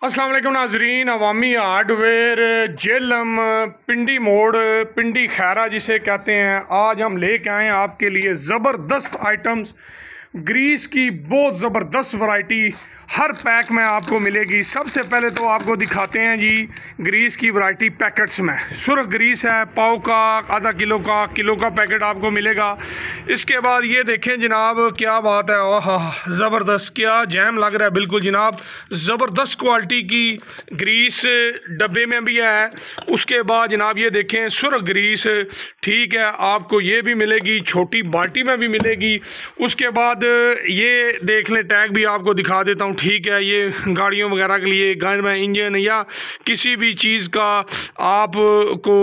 अस्सलाम वालेकुम नाजरीन। अवामी हार्डवेयर जेलम पिंडी मोड़ पिंडी खैरा जिसे कहते हैं, आज हम लेके आए हैं आपके लिए ज़बरदस्त आइटम्स। ग्रीस की बहुत ज़बरदस्त वैरायटी हर पैक में आपको मिलेगी। सबसे पहले तो आपको दिखाते हैं जी ग्रीस की वैरायटी पैकेट्स में। सुर्ख ग्रीस है, पाव का, आधा किलो का पैकेट आपको मिलेगा। इसके बाद ये देखें जनाब, क्या बात है, ओह ज़बरदस्त, क्या जैम लग रहा है बिल्कुल जनाब। ज़बरदस्त क्वालिटी की ग्रीस डब्बे में भी है। उसके बाद जनाब ये देखें सुर्ख ग्रीस, ठीक है, आपको ये भी मिलेगी, छोटी बाल्टी में भी मिलेगी। उसके बाद ये देख लें, टैग भी आपको दिखा देता हूँ, ठीक है, ये गाड़ियों वगैरह के लिए, घर में इंजन या किसी भी चीज़ का आपको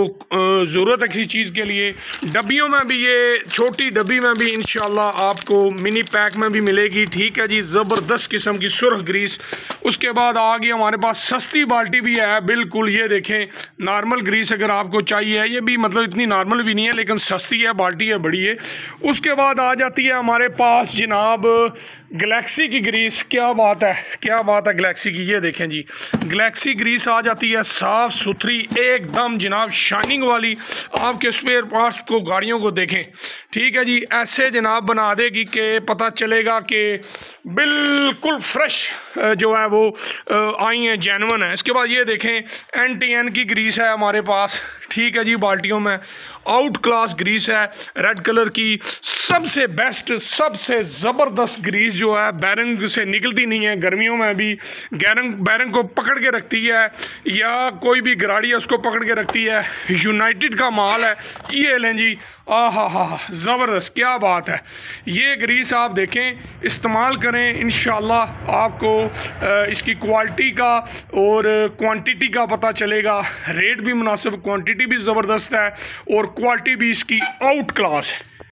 ज़रूरत है किसी चीज़ के लिए, डब्बियों में भी, ये छोटी डब्बी में भी इंशाल्लाह आपको मिनी पैक में भी मिलेगी। ठीक है जी, ज़बरदस्त किस्म की सुर्ख ग्रीस। उसके बाद आ गई हमारे पास सस्ती बाल्टी भी है बिल्कुल, ये देखें नॉर्मल ग्रीस अगर आपको चाहिए, ये भी मतलब इतनी नॉर्मल भी नहीं है लेकिन सस्ती है, बाल्टी है, बड़ी है। उसके बाद आ जाती है हमारे पास जनाब गैलेक्सी की ग्रीस। क्या बात है, क्या बात है गैलेक्सी की, ये देखें जी गैलेक्सी ग्रीस आ जाती है साफ़ सुथरी एकदम जनाब, शाइनिंग वाली। आपके स्पेयर पार्ट्स को, गाड़ियों को देखें, ठीक है जी, ऐसे जनाब बना देगी कि पता चलेगा कि बिल्कुल फ्रेश जो है वो आई हैं, जेन्युइन है। इसके बाद ये देखें NTN की ग्रीस है हमारे पास, ठीक है जी, बाल्टियों में आउट क्लास ग्रीस है, रेड कलर की, सबसे बेस्ट, सबसे ज़बरदस्त ग्रीस जो है, बैरंग से निकलती नहीं है, गर्मियों में भी बैरंग को पकड़ के रखती है, या कोई भी गाड़ी है उसको पकड़ के रखती है। यूनाइटेड का माल है, ये लें जी, आहा ज़बरदस्त, क्या बात है। ये ग्रीस आप देखें, इस्तेमाल करें, इंशाल्लाह आपको इसकी क्वालिटी का और क्वांटिटी का पता चलेगा। रेट भी मुनासिब, क्वांटिटी भी ज़बरदस्त है और क्वालिटी भी इसकी आउट क्लास है।